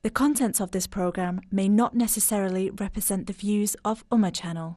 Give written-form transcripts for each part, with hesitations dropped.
The contents of this program may not necessarily represent the views of Ummah Channel.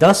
10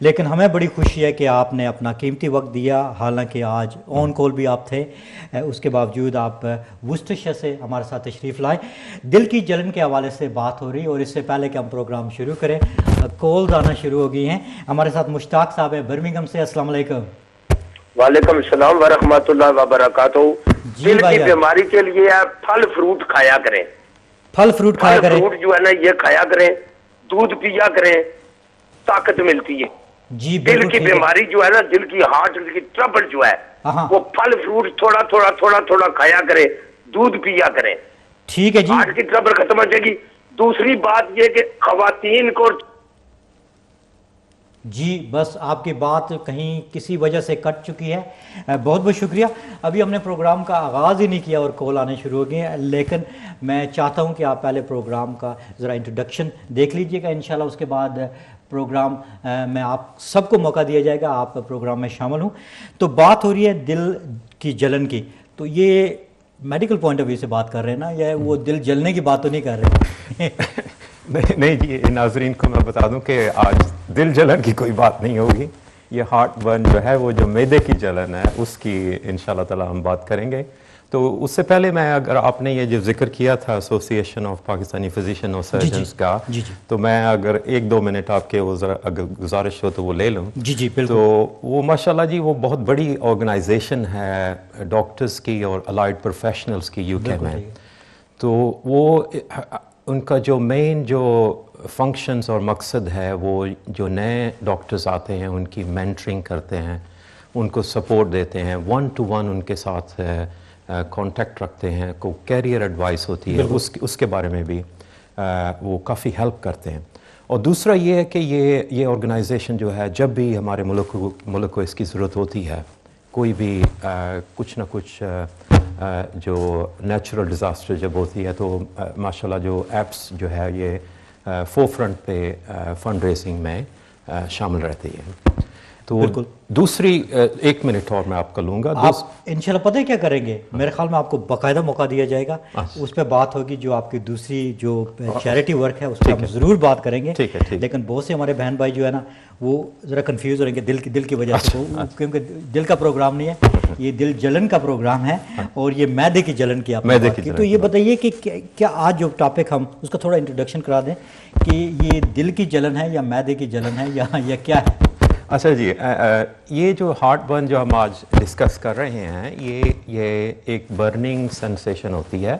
لیکن ہمیں بڑی خوشی ہے کہ آپ نے اپنا قیمتی وقت دیا، حالانکہ آج آن کال بھی آپ تھے، اس کے باوجود آپ وسٹرشائر سے ہمارے ساتھ تشریف لائے۔ دل کی جلن کے حوالے سے بات ہو رہی، اور اس سے پہلے کہ ہم پروگرام شروع کریں کالز آنا شروع ہو گئی ہیں۔ ہمارے ساتھ مشتاق صاحب ہیں برمنگھم سے، السلام علیکم۔ وعلیکم السلام ورحمۃ اللہ وبرکاتہ۔ دل کی بیماری کے لیے آپ پھل فروٹ کھایا کریں، پھل فروٹ کھایا کریں، فروٹ جو ہے نا یہ کھایا کریں، دودھ پیا کریں، طاقت ملتی ہے۔ جی دل کی بیماری جو ہے نا، دل کی ہارٹ کی ٹربل جو ہے، وہ پھل فروٹ تھوڑا تھوڑا تھوڑا تھوڑا کھایا کریں، دودھ پیا کریں، ٹھیک ہے جی، ہارٹ کی ٹربل ختم ہو جائے گی۔ دوسری بات یہ کہ خواتین کو، جی بس آپ کی بات کہیں کسی وجہ سے کٹ چکی ہے، بہت بہت شکریہ۔ ابھی ہم نے پروگرام کا آغاز ہی نہیں کیا اور کال آنے شروع ہو گئے ہیں، لیکن میں چاہتا ہوں کہ آپ پہلے پروگرام کا ذرا انٹروڈکشن دیکھ لیجئے گا، انشاءاللہ اس کے بعد پروگرام میں آپ سب کو موقع دیا جائے گا، آپ پروگرام میں شامل ہوں۔ تو بات ہو رہی ہے دل کی جلن کی، تو یہ میڈیکل پوائنٹ آف ویو سے بات کر رہے ہیں نا، یا وہ دل جلنے کی بات تو نہیں کر رہے؟ نہیں جی، ناظرین کو میں بتا دوں کہ آج دل جلن کی کوئی بات نہیں ہوگی، یہ ہارٹ برن جو ہے وہ جو معدے کی جلن ہے اس کی انشاءاللہ تعالی ہم بات کریں گے۔ تو اس سے پہلے میں، اگر آپ نے یہ جو ذکر کیا تھا ایسوسیشن آف پاکستانی فزیشین اور سرجنز کا، تو میں اگر 1-2 منٹ آپ کے اگر گزارش ہو تو وہ لے لوں۔ جی جی بالکل۔ تو وہ ماشاءاللہ جی وہ بہت بڑی آرگنائزیشن ہے ڈاکٹرز کی اور الائڈ پروفیشنلز کی یو کے میں، تو وہ ان کا جو مین جو فنکشنز اور مقصد ہے وہ جو نئے ڈاکٹرز آتے ہیں ان کی مینٹرنگ کرتے ہیں، ان کو سپورٹ دیتے ہیں، 1 to 1 ان کے ساتھ کانٹیکٹ رکھتے ہیں، کو کیریئر ایڈوائس ہوتی ہے اس کے بارے میں بھی وہ کافی ہیلپ کرتے ہیں۔ اور دوسرا یہ ہے کہ یہ آرگنائزیشن جو ہے جب بھی ہمارے ملک کو اس کی ضرورت ہوتی ہے، کوئی بھی کچھ نہ کچھ جو نیچرل ڈیزاسٹر جب ہوتی ہے تو ماشاءاللہ جو ایپس جو ہے یہ فور فرنٹ پہ فنڈ ریزنگ میں شامل رہتی ہے۔ تو بالکل دوسری 1 منٹ اور میں آپ کا لوں گا۔ آپ انشاءاللہ پتہ ہے کیا کریں گے، میرے خیال میں آپ کو باقاعدہ موقع دیا جائے گا، اس پہ بات ہوگی جو آپ کی دوسری جو چیریٹی ورک ہے اس پہ ہم ضرور بات کریں گے، لیکن بہت سے ہمارے بہن بھائی جو ہے نا وہ ذرا کنفیوز ہو رہے ہیں کہ دل کی وجہ سے، کیونکہ دل کا پروگرام نہیں ہے، یہ دل جلن کا پروگرام ہے، اور یہ معدے کی جلن کی آپ نے بات کی۔ تو یہ بتائیے کہ کیا آج جو ٹاپک ہم اس کا تھوڑا انٹروڈکشن کرا دیں کہ یہ دل کی جلن ہے یا معدے کی جلن ہے یا کیا ہے؟ اچھا جی، یہ جو ہارٹ برن جو ہم آج ڈسکس کر رہے ہیں، یہ ایک برننگ سینسیشن ہوتی ہے،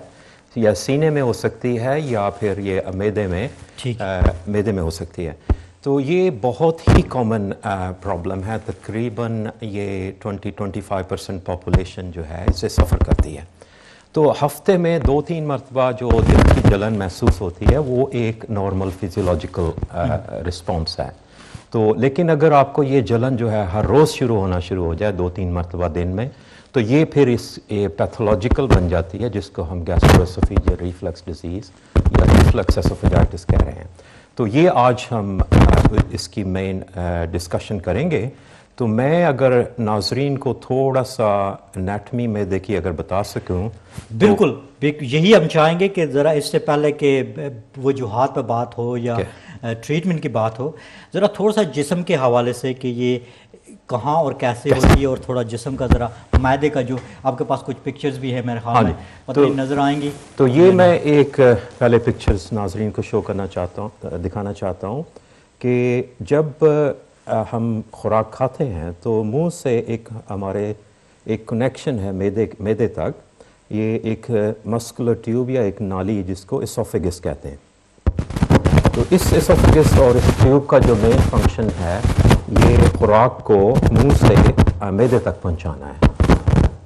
یا سینے میں ہو سکتی ہے یا پھر یہ معدے میں ہو سکتی ہے۔ تو یہ بہت ہی کامن پرابلم ہے، تقریباً یہ 20-25% پاپولیشن جو ہے اس سے سفر کرتی ہے۔ تو ہفتے میں 2-3 مرتبہ جو دل کی جلن محسوس ہوتی ہے وہ ایک نارمل فزیولوجیکل رسپانس ہے۔ تو لیکن اگر آپ کو یہ جلن جو ہے ہر روز ہونا شروع ہو جائے 2-3 مرتبہ دن میں، تو یہ پھر پیتھولوجیکل بن جاتی ہے، جس کو ہم گیسٹرواسوفیجیل ریفلکس ڈیزیز یا ریفلکس اسوفیجائٹس کہہ رہے ہیں۔ تو یہ آج ہم اس کی مین ڈسکشن کریں گے۔ تو میں اگر ناظرین کو تھوڑا سا انیٹمی معدے کی اگر بتا سکوں، بالکل یہی ہم چاہیں گے کہ ذرا اس سے پہلے کہ وجوہات پہ بات ہو یا ٹریٹمنٹ کی بات ہو، ذرا تھوڑا سا جسم کے حوالے سے کہ یہ کہاں اور کیسے ہوتی ہے، اور تھوڑا جسم کا ذرا معدے کا جو آپ کے پاس کچھ پکچرز بھی ہیں میرے خیال میں پتہ نہیں نظر آئیں گی۔ تو یہ میں ایک پہلے پکچرز ناظرین کو شو کرنا چاہتا ہوں، دکھانا چاہتا ہوں کہ جب ہم خوراک کھاتے ہیں تو منہ سے ہمارے ایک کنیکشن ہے معدے تک، یہ ایک مسکولر ٹیوب یا ایک نالی جس کو اسوفیگس کہتے ہیں۔ تو اس اسوفیگس اور اس ٹیوب کا جو مین فنکشن ہے یہ خوراک کو منہ سے معدے تک پہنچانا ہے۔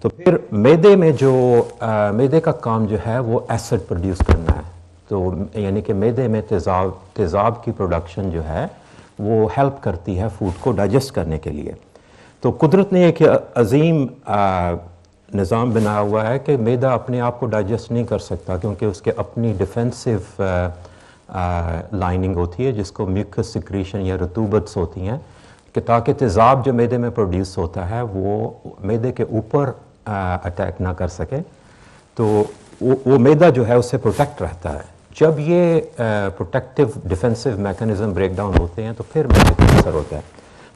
تو پھر معدے کا کام جو ہے وہ ایسڈ پروڈیوس کرنا ہے، تو یعنی کہ معدے میں تیزاب کی پروڈکشن جو ہے وہ ہیلپ کرتی ہے فوڈ کو ڈائجسٹ کرنے کے لیے۔ تو قدرت نے ایک عظیم نظام بنایا ہوا ہے کہ معدہ اپنے آپ کو ڈائجسٹ نہیں کر سکتا، کیونکہ اس کے اپنی ڈیفینسو لائننگ ہوتی ہے جس کو میوکس سیکریشن یا رطوبتس ہوتی ہیں، کہ تاکہ تیزاب جو معدے میں پروڈیوس ہوتا ہے وہ معدے کے اوپر اٹیک نہ کر سکے، تو وہ معدہ جو ہے اس سے پروٹیکٹ رہتا ہے۔ جب یہ protective defensive mechanism break down ہوتے ہیں تو پھر معدے کا اثر ہوتا ہے۔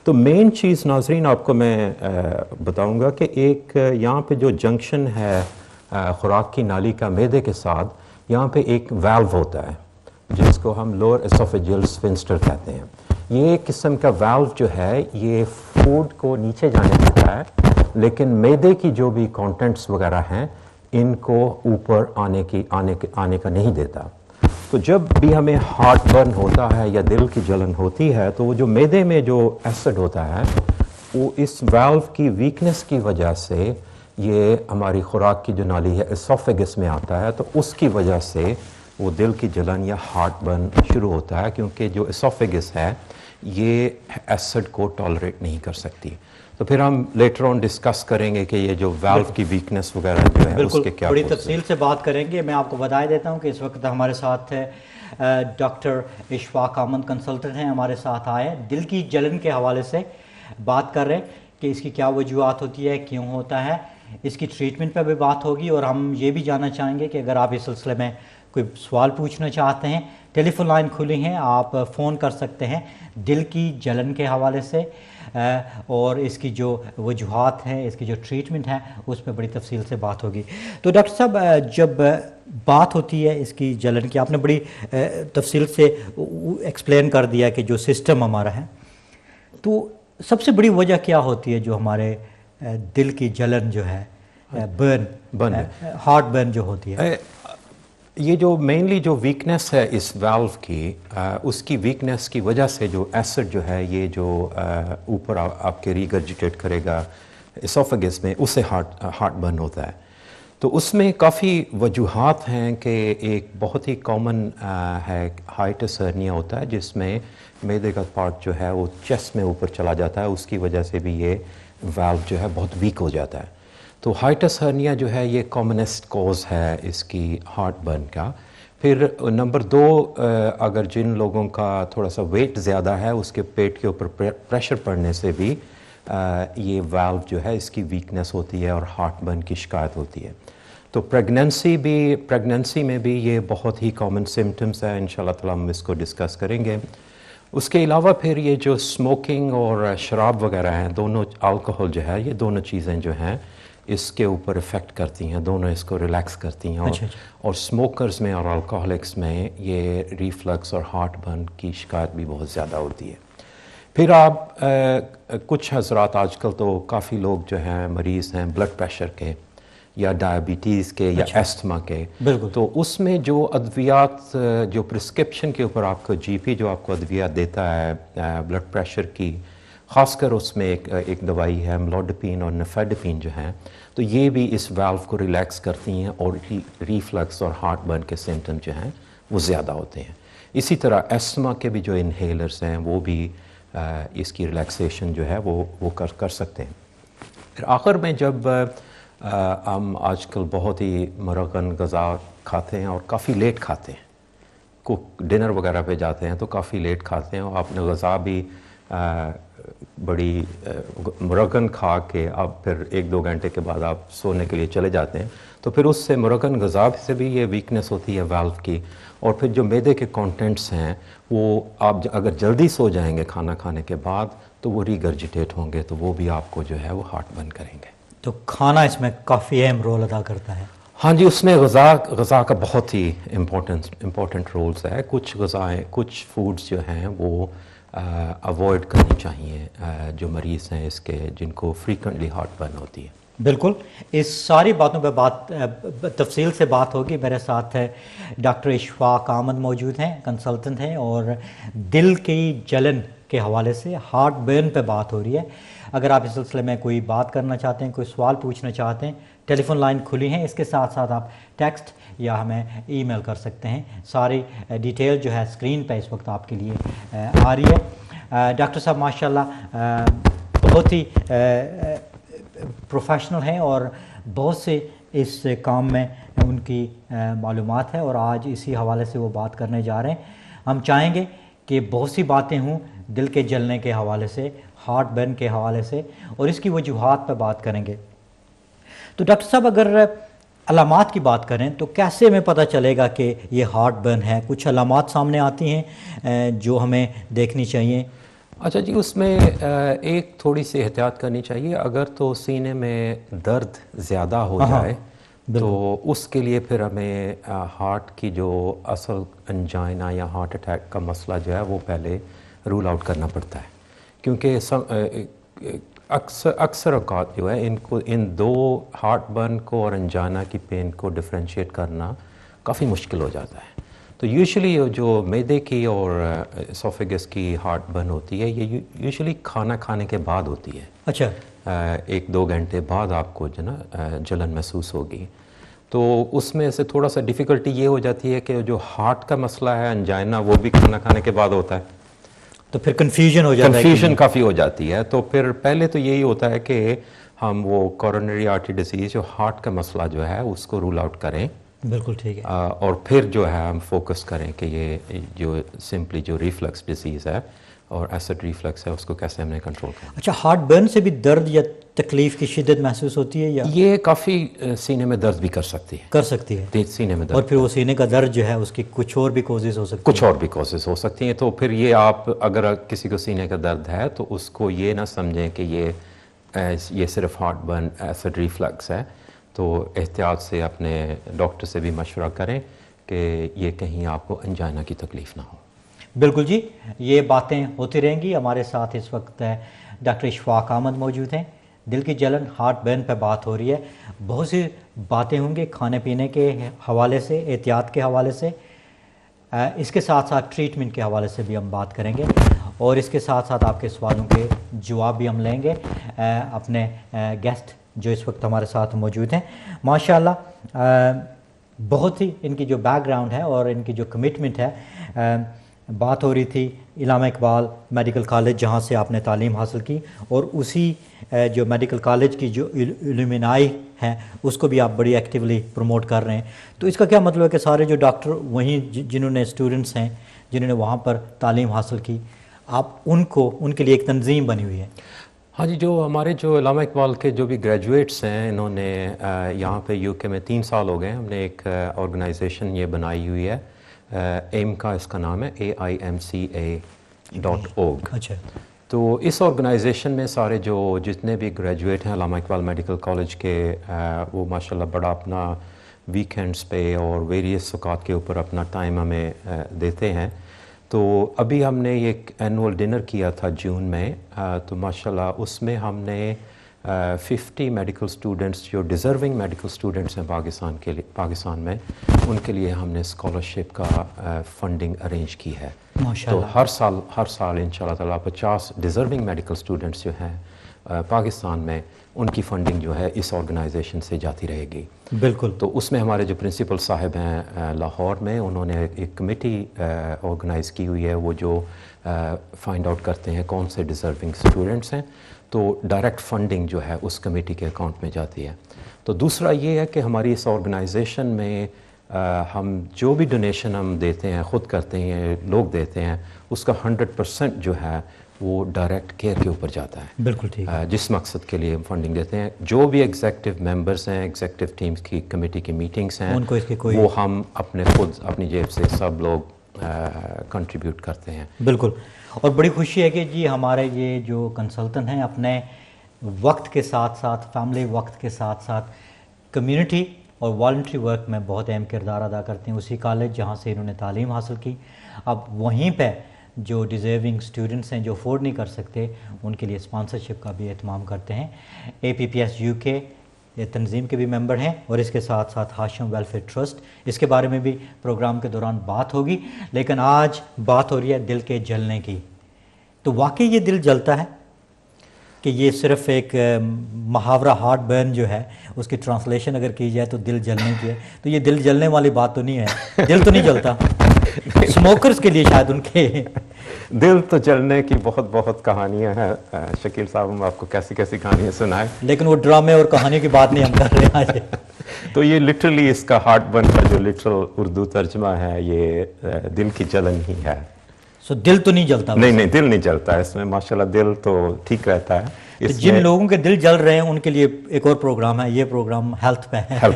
تو مین چیز ناظرین آپ کو میں بتاؤں گا کہ ایک یہاں پہ جو جنکشن ہے خوراک کی نالی کا معدے کے ساتھ، یہاں پہ ایک ویلو ہوتا ہے جس کو ہم لوور اسوفیجل اسفنکٹر کہتے ہیں. یہ ایک قسم کا ویلو جو ہے یہ فوڈ کو نیچے جانے دیتا ہے، لیکن معدے کی جو بھی کانٹینٹس وغیرہ ہیں ان کو اوپر آنے کا نہیں دیتا. تو جب بھی ہمیں ہارٹ برن ہوتا ہے یا دل کی جلن ہوتی ہے تو وہ جو معدے میں جو ایسڈ ہوتا ہے وہ اس ویلو کی ویکنس کی وجہ سے یہ ہماری خوراک کی جو نالی ہے اسوفیگس میں آتا ہے، تو اس کی وجہ سے وہ دل کی جلن یا ہارٹ برن شروع ہوتا ہے، کیونکہ جو اسوفیگس ہے یہ ایسڈ کو ٹالریٹ نہیں کر سکتی. تو پھر ہم لیٹر آن ڈسکس کریں گے کہ یہ جو ویلو کی ویکنس وغیرہ جو ہے اس کے کیا بڑی تفصیل سے بات کریں گے. میں آپ کو بتائی دیتا ہوں کہ اس وقت ہمارے ساتھ ڈاکٹر اشفاق احمد کنسلٹنٹ ہیں، ہمارے ساتھ آئے ہیں، دل کی جلن کے حوالے سے بات کر رہے ہیں کہ اس کی کیا وجوہات ہوتی ہے، کیوں ہوتا ہے، اس کی ٹریٹمنٹ پہ بھی بات ہوگی. اور ہم یہ بھی جاننا چاہیں گے کہ اگر آپ اس سلسلے میں کوئی سوال پوچھنا چاہتے ہیں، ٹیلی فون لائن کھلی ہیں، آپ فون کر سکتے ہیں دل کی جلن کے حوالے سے، اور اس کی جو وجوہات ہیں، اس کی جو ٹریٹمنٹ ہے اس پہ بڑی تفصیل سے بات ہوگی. تو ڈاکٹر صاحب جب بات ہوتی ہے اس کی جلن کی، آپ نے بڑی تفصیل سے ایکسپلین کر دیا کہ جو سسٹم ہمارا ہے، تو سب سے بڑی وجہ کیا ہوتی ہے جو ہمارے دل کی جلن جو ہے، برن ہارٹ برن جو ہوتی ہے؟ یہ جو مینلی جو ویکنس ہے اس ویلو کی، اس کی ویکنس کی وجہ سے جو ایسڈ جو ہے یہ جو اوپر آپ کے ریگرجیٹیٹ کرے گا اسوفیگس میں، اس سے ہارٹ برن ہوتا ہے. تو اس میں کافی وجوہات ہیں کہ ایک بہت ہی کامن ہے ہائٹس ہرنیا ہوتا ہے، جس میں معدے کا پارٹ جو ہے وہ چیسٹ میں اوپر چلا جاتا ہے، اس کی وجہ سے بھی یہ ویلو جو ہے بہت ویک ہو جاتا ہے. تو ہائٹس ہرنیا جو ہے یہ کامنسٹ کوز ہے اس کی ہارٹ برن کا. پھر نمبر 2، اگر جن لوگوں کا تھوڑا سا ویٹ زیادہ ہے، اس کے پیٹ کے اوپر پریشر پڑنے سے بھی یہ ویلو جو ہے اس کی ویکنس ہوتی ہے اور ہارٹ برن کی شکایت ہوتی ہے. تو پریگننسی میں بھی یہ بہت ہی کامن سمٹمز ہیں. انشاءاللہ تعالیٰ ہم اس کو ڈسکس کریں گے. اس کے علاوہ پھر یہ جو اسموکنگ اور شراب وغیرہ ہیں، دونوں الکوہول جو ہے، یہ دونوں چیزیں جو ہیں اس کے اوپر افیکٹ کرتی ہیں، دونوں اس کو ریلیکس کرتی ہیں. اور اسموکرز میں اور الکوہولکس میں یہ ریفلکس اور ہارٹ برن کی شکایت بھی بہت زیادہ ہوتی ہے. پھر آپ کچھ حضرات آج کل تو کافی لوگ جو ہیں مریض ہیں بلڈ پریشر کے یا ڈائبٹیز کے یا ایستھما کے. تو اس میں جو ادویات جو پرسکرپشن کے اوپر آپ کو جی پی جو آپ کو ادویات دیتا ہے بلڈ پریشر کی، خاص کر اس میں ایک دوائی ہے ملوڈپین اور نفیڈپین جو ہیں، تو یہ بھی اس ویلو کو ریلیکس کرتی ہیں اور ریفلکس اور ہارٹ برن کے سمٹم جو ہیں وہ زیادہ ہوتے ہیں. اسی طرح ایستھما کے بھی جو انہیلرز ہیں وہ بھی اس کی ریلیکسیشن جو ہے وہ کر سکتے ہیں. پھر آخر میں جب ہم آج کل بہت ہی مرغن غذا کھاتے ہیں اور کافی لیٹ کھاتے ہیں، ڈنر وغیرہ پہ جاتے ہیں تو کافی لیٹ کھاتے ہیں، اور آپ نے غذا بھی بڑی مرغن کھا کے آپ پھر 1-2 گھنٹے کے بعد آپ سونے کے لیے چلے جاتے ہیں، تو پھر اس سے مرغن غذا سے بھی یہ ویکنس ہوتی ہے ویلو کی. اور پھر جو معدے کے کانٹینٹس ہیں وہ آپ اگر جلدی سو جائیں گے کھانا کھانے کے بعد تو وہ ریگرجیٹیٹ ہوں گے، تو وہ بھی آپ کو جو ہے وہ ہارٹ برن کریں گے. تو کھانا اس میں کافی اہم رول ادا کرتا ہے. ہاں جی، اس میں غذا کا بہت ہی امپورٹنٹ رولز ہے. کچھ فوڈز جو ہیں وہ اوائڈ کرنی چاہیے جو مریض ہیں اس کے، جن کو فریکوینٹلی ہارٹ برن ہوتی ہے. بالکل، اس ساری باتوں پہ تفصیل سے بات ہوگی. میرے ساتھ ڈاکٹر اشفاق احمد موجود ہیں، کنسلٹنٹ ہیں، اور دل کی جلن کے حوالے سے ہارٹ برن پہ بات ہو رہی ہے. اگر آپ اس سلسلے میں کوئی بات کرنا چاہتے ہیں، کوئی سوال پوچھنا چاہتے ہیں، ٹیلی فون لائن کھلی ہیں. اس کے ساتھ ساتھ آپ ٹیکسٹ یا ہمیں ای میل کر سکتے ہیں. ساری ڈیٹیل جو ہے اسکرین پہ اس وقت آپ کے لیے آ رہی ہے. ڈاکٹر صاحب ماشاءاللہ بہت ہی پروفیشنل ہیں اور بہت سے اس کام میں ان کی معلومات ہے، اور آج اسی حوالے سے وہ بات کرنے جا رہے ہیں. ہم چاہیں گے کہ بہت سی باتیں ہوں دل کے جلنے کے حوالے سے، ہارٹ برن کے حوالے سے، اور اس کی وجوہات پہ بات کریں گے. تو ڈاکٹر صاحب اگر علامات کی بات کریں تو کیسے ہمیں پتہ چلے گا کہ یہ ہارٹ برن ہے؟ کچھ علامات سامنے آتی ہیں جو ہمیں دیکھنی چاہیے. اچھا جی، اس میں ایک تھوڑی سی احتیاط کرنی چاہیے. اگر تو سینے میں درد زیادہ ہو جائے تو اس کے لیے پھر ہمیں ہارٹ کی جو اصل انجائنا یا ہارٹ اٹیک کا مسئلہ جو ہے وہ پہلے رول آؤٹ کرنا پڑتا ہے، کیونکہ اکثر اوقات جو ہے ان دو ہارٹ برن کو اور انجائنا کی پین کو ڈفرینشیٹ کرنا کافی مشکل ہو جاتا ہے. تو یوزلی جو معدے کی اور اسوفیگس کی ہارٹ برن ہوتی ہے یہ یوزلی کھانا کھانے کے بعد ہوتی ہے. اچھا. 1-2 گھنٹے بعد آپ کو جو نا جلن محسوس ہوگی. تو اس میں سے تھوڑا سا ڈیفیکلٹی یہ ہو جاتی ہے کہ جو ہارٹ کا مسئلہ ہے انجائنا وہ بھی کھانا کھانے کے بعد ہوتا ہے، تو پھر کنفیوژن ہو جاتا ہے. کنفیوژن کافی ہو جاتی ہے. تو پھر پہلے تو یہی ہوتا ہے کہ ہم وہ کورونری آرٹری ڈیزیز جو ہارٹ کا مسئلہ جو ہے اس کو رول آؤٹ کریں. بالکل ٹھیک ہے. اور پھر جو ہے ہم فوکس کریں کہ یہ جو سمپلی جو ریفلکس ڈیزیز ہے اور ایسڈ ریفلکس ہے اس کو کیسے ہم نے کنٹرول کرنا. اچھا، ہارٹ برن سے بھی درد یا تکلیف کی شدت محسوس ہوتی ہے یا یہ کافی سینے میں درد بھی کر سکتی ہے سینے میں درد. اور پھر وہ سینے کا درد جو ہے اس کی کچھ اور بھی کوزز ہو سکتی ہیں. کچھ اور بھی کوزز ہو سکتی ہیں. تو پھر یہ آپ اگر کسی کو سینے کا درد ہے تو اس کو یہ نہ سمجھیں کہ یہ صرف ہارٹ برن ایسڈ ریفلکس ہے. تو احتیاط سے اپنے ڈاکٹر سے بھی مشورہ کریں کہ یہ کہیں آپ کو انجائنا کی تکلیف نہ ہو. بالکل جی، یہ باتیں ہوتی رہیں گی. ہمارے ساتھ اس وقت ڈاکٹر اشفاق احمد موجود ہیں. دل کی جلن، ہارٹ برن پہ بات ہو رہی ہے. بہت سی باتیں ہوں گی کھانے پینے کے حوالے سے، احتیاط کے حوالے سے، اس کے ساتھ ساتھ ٹریٹمنٹ کے حوالے سے بھی ہم بات کریں گے، اور اس کے ساتھ ساتھ آپ کے سوالوں کے جواب بھی ہم لیں گے اپنے گیسٹ جو اس وقت ہمارے ساتھ موجود ہیں. ماشاءاللہ بہت ہی ان کی جو بیک گراؤنڈ ہے اور ان کی جو کمٹمنٹ ہے. بات ہو رہی تھی علامہ اقبال میڈیکل کالج جہاں سے آپ نے تعلیم حاصل کی، اور اسی جو میڈیکل کالج کی جو الومنائی ہیں اس کو بھی آپ بڑی ایکٹیولی پروموٹ کر رہے ہیں. تو اس کا کیا مطلب ہے کہ سارے جو ڈاکٹر وہیں جنہوں نے اسٹوڈنٹس ہیں جنہوں نے وہاں پر تعلیم حاصل کی، آپ ان کے لیے ایک تنظیم بنی ہوئی ہے؟ ہاں جی، جو ہمارے جو علامہ اقبال کے جو بھی گریجویٹس ہیں انہوں نے یہاں پہ یو کے میں 3 سال ہو گئے. ہم نے ایک آرگنائزیشن یہ بنائی ہوئی ہے، ایم کا اس کا نام ہے AIMCA.org. اچھا. تو اس آرگنائزیشن میں سارے جتنے بھی گریجویٹ ہیں علامہ اقبال میڈیکل کالج کے، وہ ماشاءاللہ بڑا اپنا ویکینڈز پہ اور ویریس اوقات کے اوپر اپنا ٹائم ہمیں دیتے ہیں. تو ابھی ہم نے ایک اینول ڈنر کیا تھا جون میں. تو ماشاءاللہ اس میں ہم نے 50 میڈیکل اسٹوڈنٹس جو ڈیزرونگ میڈیکل اسٹوڈنٹس ہیں پاکستان میں، ان کے لیے ہم نے اسکالرشپ کا فنڈنگ ارینج کی ہے. تو ہر سال انشاءاللہ تعالیٰ 50 ڈیزرونگ میڈیکل اسٹوڈنٹس جو ہیں پاکستان میں، ان کی فنڈنگ جو ہے اس آرگنائزیشن سے جاتی رہے گی. بالکل. تو اس میں ہمارے جو پرنسپل صاحب ہیں لاہور میں، انہوں نے ایک کمیٹی آرگنائز کی ہوئی ہے، وہ جو فائنڈ آؤٹ کرتے ہیں کون سے ڈیزرونگ اسٹوڈنٹس ہیں. تو ڈائریکٹ فنڈنگ جو ہے اس کمیٹی کے اکاؤنٹ میں جاتی ہے. تو دوسرا یہ ہے کہ ہماری اس آرگنائزیشن میں ہم جو بھی ڈونیشن ہم دیتے ہیں، خود کرتے ہیں، لوگ دیتے ہیں، اس کا 100% جو ہے وہ ڈائریکٹ کیئر کے اوپر جاتا ہے. بالکل ٹھیک. جس مقصد کے لیے ہم فنڈنگ دیتے ہیں، جو بھی ایگزیکٹو ممبرس ہیں، ایگزیکٹو ٹیمز کی کمیٹی کی میٹنگس ہیں، ان کو اس کی کوئی وہ ہم اپنی جیب سے سب لوگ کنٹریبیوٹ کرتے ہیں. بالکل. اور بڑی خوشی ہے کہ جی ہمارے یہ جو کنسلٹنٹ ہیں اپنے وقت کے ساتھ ساتھ، فیملی وقت کے ساتھ ساتھ، کمیونٹی اور والنٹری ورک میں بہت اہم کردار ادا کرتے ہیں. اسی کالج جہاں سے انہوں نے تعلیم حاصل کی، اب وہیں پہ جو ڈیزرونگ اسٹوڈنٹس ہیں جو افورڈ نہیں کر سکتے، ان کے لیے اسپانسرشپ کا بھی اہتمام کرتے ہیں. APPS UK یہ تنظیم کے بھی ممبر ہیں، اور اس کے ساتھ ساتھ ہاشم ویلفیئر ٹرسٹ، اس کے بارے میں بھی پروگرام کے دوران بات ہوگی. لیکن آج بات ہو رہی ہے دل کے جلنے کی. تو واقعی یہ دل جلتا ہے کہ یہ صرف ایک محاورہ ہارٹ برن جو ہے اس کی ٹرانسلیشن اگر کی جائے تو دل جلنے کی ہے، تو یہ دل جلنے والی بات تو نہیں ہے، دل تو نہیں جلتا. اسموکرز کے لیے شاید ان کے دل تو جلنے کی بہت کہانیاں ہیں. شکیل صاحب ہم آپ کو کیسی کہانیاں سنائیں، لیکن وہ ڈرامے اور کہانیوں کی بات نہیں ہم کر رہے ہیں آج. تو یہ لٹرلی اس کا ہارٹ برن کا جو لٹرل اردو ترجمہ ہے یہ دل کی جلن ہی ہے. سو دل تو نہیں جلتا؟ نہیں دل نہیں جلتا اس میں، ماشاءاللہ دل تو ٹھیک رہتا ہے. جن لوگوں کے دل جل رہے ہیں ان کے لیے ایک اور پروگرام ہے، یہ پروگرام ہیلتھ پہ ہے.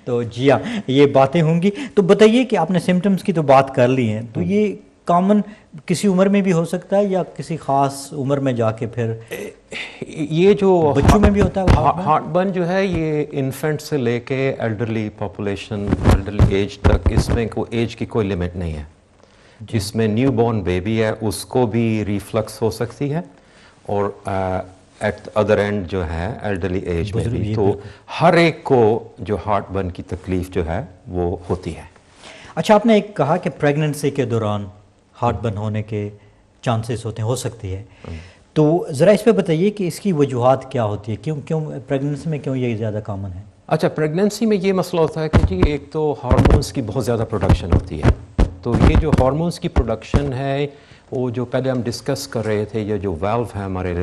تو جی ہاں، یہ باتیں ہوں گی. تو بتائیے کہ آپ نے سمٹمز کی تو بات کر لی ہیں، تو یہ کامن کسی عمر میں بھی ہو سکتا ہے یا کسی خاص عمر میں جا کے پھر یہ جو بچوں میں بھی ہوتا ہے ہارٹ برن جو ہے یہ انفینٹ سے لے کے ایلڈرلی پاپولیشن ایلڈرلی ایج تک اس میں کوئی ایج کی کوئی لمٹ نہیں ہے. جس میں نیو بورن بیبی ہے اس کو بھی ریفلکس ہو سکتی ہے اور ایٹ ادر اینڈ جو ہے ایلڈرلی ایج میں بھی. تو ہر ایک کو جو ہارٹ برن کی تکلیف جو ہے وہ ہوتی ہے. اچھا آپ نے ایک کہا کہ پریگننسی کے دوران ہارٹ برن ہونے کے چانسز ہوتے ہیں, ہو سکتی ہے, تو ذرا اس پہ بتائیے کہ اس کی وجوہات کیا ہوتی ہے, کیوں پریگننسی میں کیوں یہ زیادہ کامن ہے؟ اچھا پریگننسی میں یہ مسئلہ ہوتا ہے کہ جی ایک تو ہارمونز کی بہت زیادہ پروڈکشن ہوتی ہے. تو یہ جو ہارمونز کی پروڈکشن ہے وہ جو پہلے ہم ڈسکس کر رہے تھے, یہ جو ویلو ہے ہمارے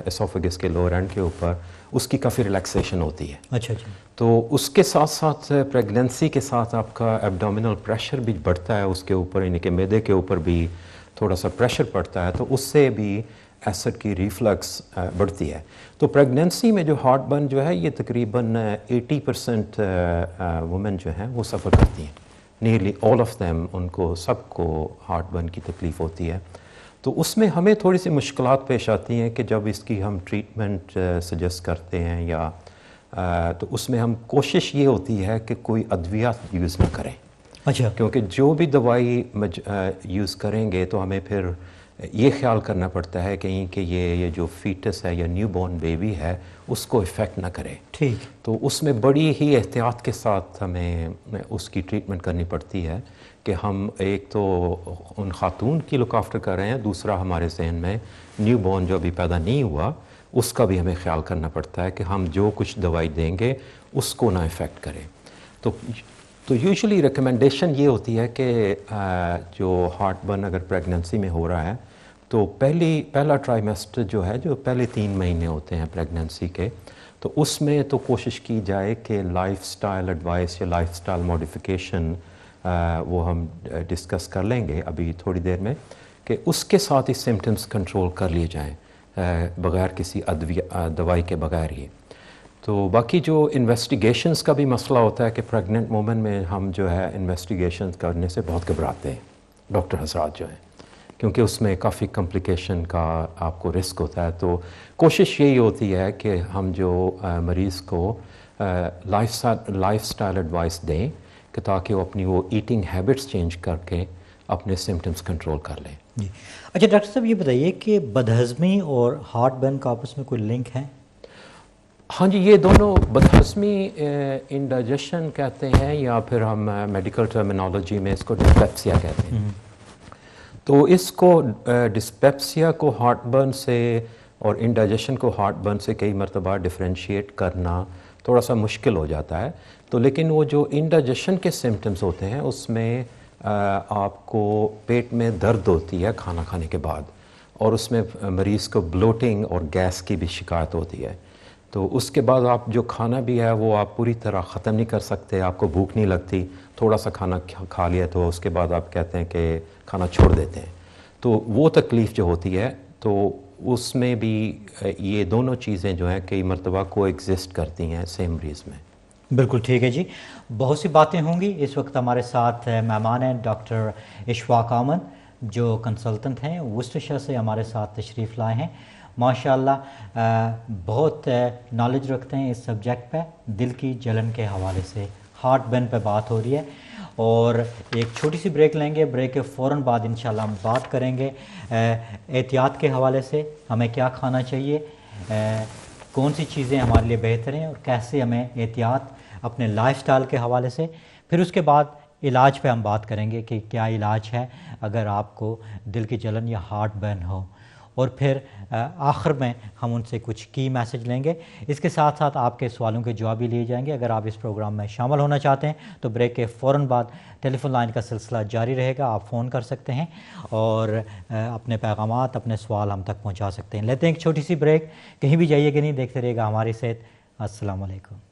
اسوفیگس کے لوور اینڈ کے اوپر, اس کی کافی ریلیکسیشن ہوتی ہے. اچھا اچھا. تو اس کے ساتھ ساتھ پریگننسی کے ساتھ آپ کا ایبڈومینل پریشر بھی بڑھتا ہے, اس کے اوپر یعنی کہ معدے کے اوپر بھی تھوڑا سا پریشر پڑتا ہے, تو اس سے بھی ایسڈ کی ریفلکس بڑھتی ہے. تو پریگننسی میں جو ہارٹ برن جو ہے یہ تقریباً 80% وومن جو ہیں وہ سفر کرتی ہیں. نیئرلی آل آف دیم, ان کو سب کو ہارٹ برن کی تکلیف ہوتی ہے. تو اس میں ہمیں تھوڑی سی مشکلات پیش آتی ہیں کہ جب اس کی ہم ٹریٹمنٹ سجیسٹ کرتے ہیں یا تو اس میں ہم کوشش یہ ہوتی ہے کہ کوئی ادویات یوز نہ کریں. اچھا. کیونکہ جو بھی دوائی یوز کریں گے تو ہمیں پھر یہ خیال کرنا پڑتا ہے کہیں کہ یہ جو فیٹس ہے یا نیو بورن بیبی ہے اس کو افیکٹ نہ کرے. ٹھیک. تو اس میں بڑی ہی احتیاط کے ساتھ ہمیں اس کی ٹریٹمنٹ کرنی پڑتی ہے کہ ہم ایک تو ان خاتون کی لک آفٹر کر رہے ہیں, دوسرا ہمارے ذہن میں نیو بورن جو ابھی پیدا نہیں ہوا اس کا بھی ہمیں خیال کرنا پڑتا ہے کہ ہم جو کچھ دوائی دیں گے اس کو نہ افیکٹ کریں. تو یوزلی ریکمنڈیشن یہ ہوتی ہے کہ جو ہارٹ برن اگر پریگننسی میں ہو رہا ہے تو پہلا ٹرائیمیسٹر جو ہے, جو پہلے 3 مہینے ہوتے ہیں پریگننسی کے, تو اس میں تو کوشش کی جائے کہ لائف سٹائل ایڈوائس یا لائف سٹائل موڈیفیکیشن وہ ہم ڈسکس کر لیں گے ابھی تھوڑی دیر میں, کہ اس کے ساتھ ہی سمٹمز کنٹرول کر لیے جائیں بغیر کسی دوائی کے بغیر ہی. تو باقی جو انویسٹیگیشنز کا بھی مسئلہ ہوتا ہے کہ پریگننٹ وومن میں ہم جو ہے انویسٹیگیشنز کرنے سے بہت گھبراتے ہیں ڈاکٹر حضرات جو ہیں, کیونکہ اس میں کافی کمپلیکیشن کا آپ کو رسک ہوتا ہے. تو کوشش یہی ہوتی ہے کہ ہم جو مریض کو لائف سٹائل ایڈوائس دیں کہ تاکہ وہ اپنی وہ ایٹنگ ہیبٹس چینج کر کے اپنے سمٹمز کنٹرول کر لیں. جی. اچھا ڈاکٹر صاحب یہ بتائیے کہ بدہضمی اور ہارٹ برن کا آپس میں کوئی لنک ہے؟ ہاں جی, یہ دونوں بدہضمی انڈائجیشن کہتے ہیں یا پھر ہم میڈیکل ٹرمینالوجی میں اس کو ڈسپیپسیا کہتے ہیں. تو اس کو ڈسپیپسیا کو ہارٹ برن سے اور انڈائجیشن کو ہارٹ برن سے کئی مرتبہ ڈفرینشیٹ کرنا تھوڑا سا مشکل ہو جاتا ہے. تو لیکن وہ جو انڈائجیشن کے سمٹمز ہوتے ہیں اس میں آپ کو پیٹ میں درد ہوتی ہے کھانا کھانے کے بعد, اور اس میں مریض کو بلوٹنگ اور گیس کی بھی شکایت ہوتی ہے. تو اس کے بعد آپ جو کھانا بھی ہے وہ آپ پوری طرح ختم نہیں کر سکتے, آپ کو بھوک نہیں لگتی, تھوڑا سا کھانا کھا لیا تو اس کے بعد آپ کہتے ہیں کہ کھانا چھوڑ دیتے ہیں. تو وہ تکلیف جو ہوتی ہے تو اس میں بھی یہ دونوں چیزیں جو ہیں کئی مرتبہ کو ایگزسٹ کرتی ہیں سیم مریض میں. بالکل ٹھیک ہے جی, بہت سی باتیں ہوں گی. اس وقت ہمارے ساتھ مہمان ہیں ڈاکٹر اشفاق احمد جو کنسلٹنٹ ہیں, وسٹرشر سے ہمارے ساتھ تشریف لائے ہیں. ماشاءاللہ بہت نالج رکھتے ہیں اس سبجیکٹ پہ. دل کی جلن کے حوالے سے ہارٹ برن پہ بات ہو رہی ہے, اور ایک چھوٹی سی بریک لیں گے. بریک کے فوراً بعد انشاءاللہ ہم بات کریں گے احتیاط کے حوالے سے, ہمیں کیا کھانا چاہیے, کون سی چیزیں ہمارے لیے بہتر ہیں, اور کیسے ہمیں احتیاط اپنے لائف سٹائل کے حوالے سے. پھر اس کے بعد علاج پہ ہم بات کریں گے کہ کیا علاج ہے اگر آپ کو دل کی جلن یا ہارٹ برن ہو, اور پھر آخر میں ہم ان سے کچھ کی میسج لیں گے. اس کے ساتھ ساتھ آپ کے سوالوں کے جواب بھی لیے جائیں گے. اگر آپ اس پروگرام میں شامل ہونا چاہتے ہیں تو بریک کے فوراً بعد ٹیلی فون لائن کا سلسلہ جاری رہے گا, آپ فون کر سکتے ہیں اور اپنے پیغامات, اپنے سوال ہم تک پہنچا سکتے ہیں. لیتے ہیں ایک چھوٹی سی بریک, کہیں بھی جائیے گا نہیں, دیکھتے رہے گا ہماری صحت. السلام علیکم.